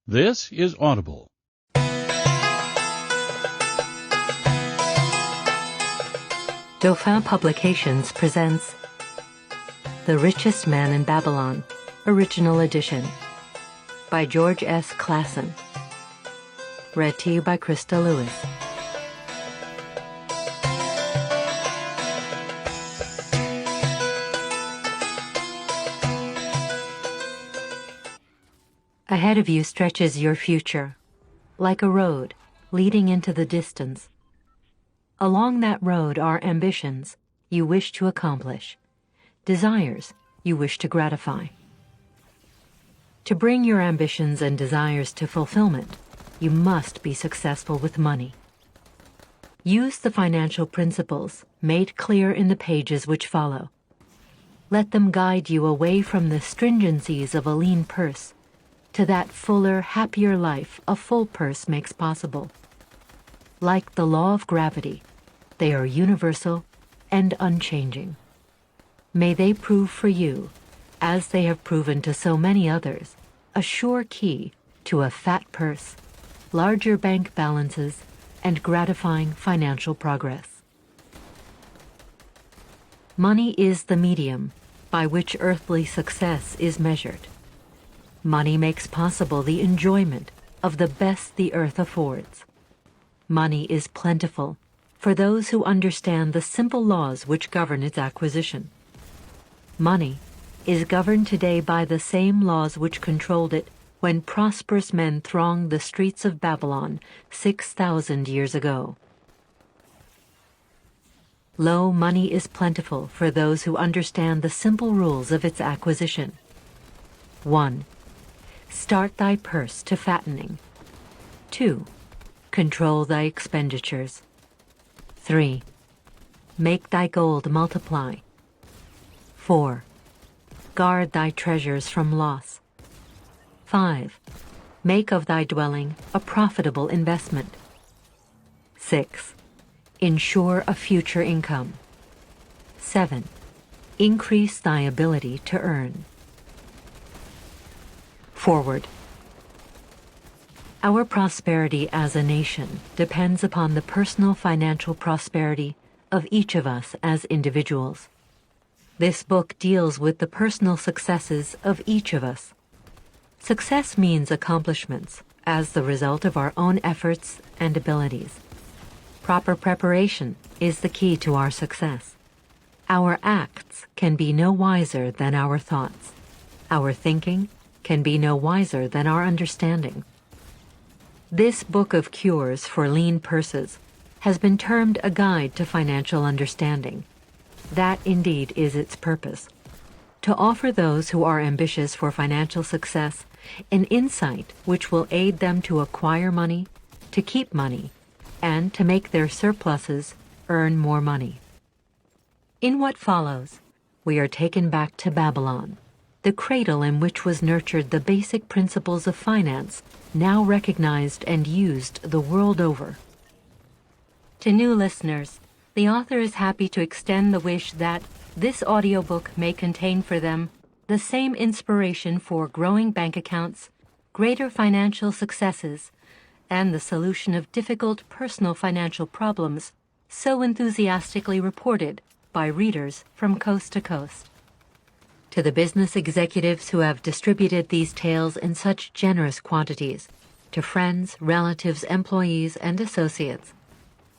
This is Audible. Dauphin Publications presents The Richest Man in Babylon, Original Edition, by George S. Clason. Read to you by Krista Lewis. Ahead of you stretches your future, like a road leading into the distance. Along that road are ambitions you wish to accomplish, desires you wish to gratify. To bring your ambitions and desires to fulfillment, you must be successful with money. Use the financial principles made clear in the pages which follow. Let them guide you away from the stringencies of a lean purse to that fuller, happier life a full purse makes possible. Like the law of gravity, they are universal and unchanging. May they prove for you, as they have proven to so many others, a sure key to a fat purse, larger bank balances, and gratifying financial progress. Money is the medium by which earthly success is measured. Money makes possible the enjoyment of the best the earth affords. Money is plentiful for those who understand the simple laws which govern its acquisition. Money is governed today by the same laws which controlled it when prosperous men thronged the streets of Babylon 6,000 years ago. Lo, money is plentiful for those who understand the simple rules of its acquisition. 1. Start thy purse to fattening. 2. Control thy expenditures. 3. Make thy gold multiply. 4. Guard thy treasures from loss. 5. Make of thy dwelling a profitable investment. 6. Ensure a future income. 7. Increase thy ability to earn. Forward. Our prosperity as a nation depends upon the personal financial prosperity of each of us as individuals. This book deals with the personal successes of each of us. Success means accomplishments as the result of our own efforts and abilities. Proper preparation is the key to our success. Our acts can be no wiser than our thoughts. Our thinking can be no wiser than our understanding. This book of cures for lean purses has been termed a guide to financial understanding. That indeed is its purpose, to offer those who are ambitious for financial success an insight which will aid them to acquire money, to keep money, and to make their surpluses earn more money. In what follows, we are taken back to Babylon, the cradle in which was nurtured the basic principles of finance now recognized and used the world over. To new listeners, the author is happy to extend the wish that this audiobook may contain for them the same inspiration for growing bank accounts, greater financial successes, and the solution of difficult personal financial problems so enthusiastically reported by readers from coast to coast. To the business executives who have distributed these tales in such generous quantities, to friends, relatives, employees, and associates,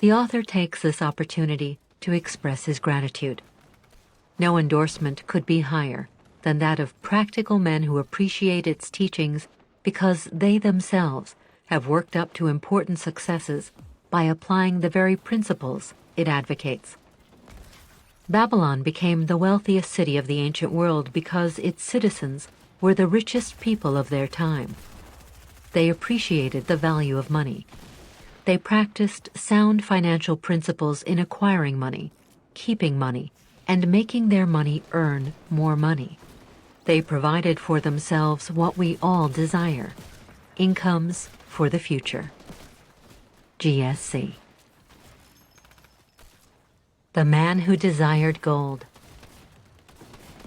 the author takes this opportunity to express his gratitude. No endorsement could be higher than that of practical men who appreciate its teachings because they themselves have worked up to important successes by applying the very principles it advocates. Babylon became the wealthiest city of the ancient world because its citizens were the richest people of their time. They appreciated the value of money. They practiced sound financial principles in acquiring money, keeping money, and making their money earn more money. They provided for themselves what we all desire, incomes for the future. GSC. The Man Who Desired Gold.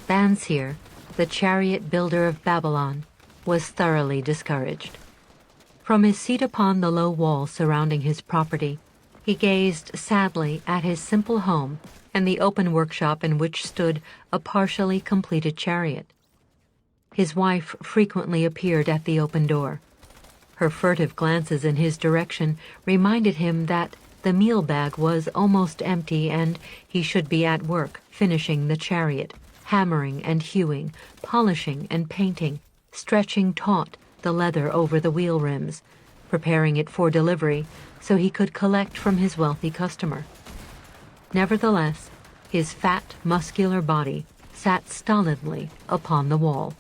Bansir, the chariot builder of Babylon, was thoroughly discouraged. From his seat upon the low wall surrounding his property, he gazed sadly at his simple home and the open workshop in which stood a partially completed chariot. His wife frequently appeared at the open door. Her furtive glances in his direction reminded him that the meal bag was almost empty and he should be at work finishing the chariot, hammering and hewing, polishing and painting, stretching taut the leather over the wheel rims, preparing it for delivery so he could collect from his wealthy customer. Nevertheless, his fat, muscular body sat stolidly upon the wall.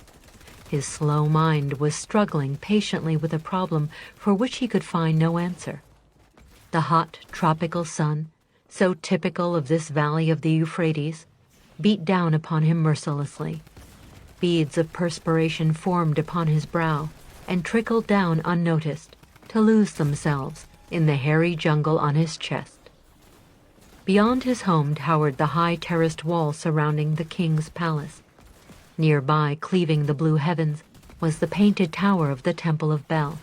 His slow mind was struggling patiently with a problem for which he could find no answer. The hot, tropical sun, so typical of this valley of the Euphrates, beat down upon him mercilessly. Beads of perspiration formed upon his brow and trickled down unnoticed to lose themselves in the hairy jungle on his chest. Beyond his home towered the high terraced wall surrounding the king's palace. Nearby, cleaving the blue heavens, was the painted tower of the Temple of Bel.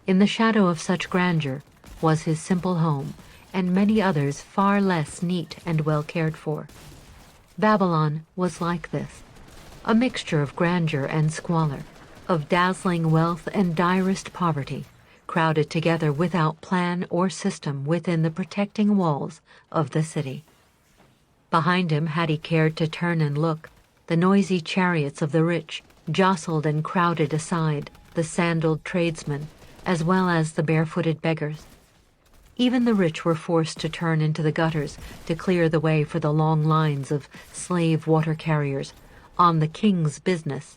In the shadow of such grandeur was his simple home, and many others far less neat and well cared for. Babylon was like this, a mixture of grandeur and squalor, of dazzling wealth and direst poverty, crowded together without plan or system within the protecting walls of the city. Behind him, had he cared to turn and look, the noisy chariots of the rich jostled and crowded aside the sandaled tradesmen as well as the barefooted beggars. Even the rich were forced to turn into the gutters to clear the way for the long lines of slave water carriers on the king's business,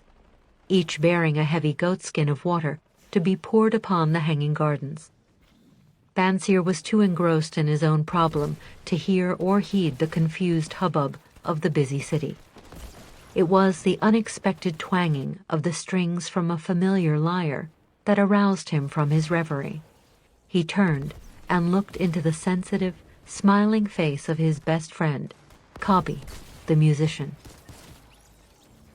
each bearing a heavy goatskin of water to be poured upon the hanging gardens. Bansir was too engrossed in his own problem to hear or heed the confused hubbub of the busy city. It was the unexpected twanging of the strings from a familiar lyre that aroused him from his reverie. He turned and looked into the sensitive, smiling face of his best friend, Kabi, the musician.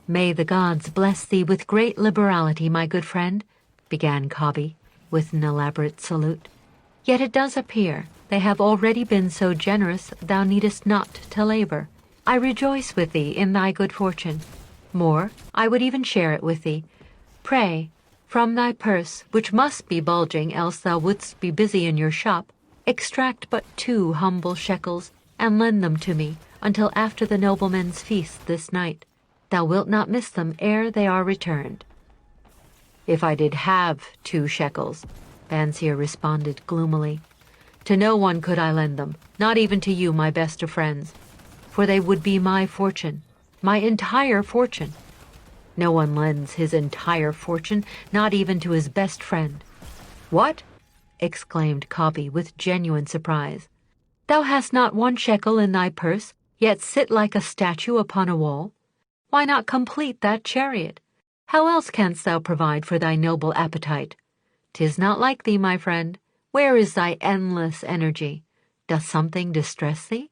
"May the gods bless thee with great liberality, my good friend," began Kabi, with an elaborate salute. "Yet it does appear they have already been so generous thou needest not to labor. I rejoice with thee in thy good fortune. More, I would even share it with thee. Pray, from thy purse, which must be bulging else thou wouldst be busy in your shop, extract but 2 humble shekels and lend them to me until after the noblemen's feast this night. Thou wilt not miss them ere they are returned." "If I did have 2 shekels," Bansir responded gloomily, "to no one could I lend them, not even to you, my best of friends, for they would be my fortune, my entire fortune. No one lends his entire fortune, not even to his best friend." "What?" exclaimed Kabi with genuine surprise. "Thou hast not 1 shekel in thy purse, yet sit like a statue upon a wall? Why not complete that chariot? How else canst thou provide for thy noble appetite? 'Tis not like thee, my friend. Where is thy endless energy? Doth something distress thee?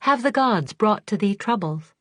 Have the gods brought to thee troubles?"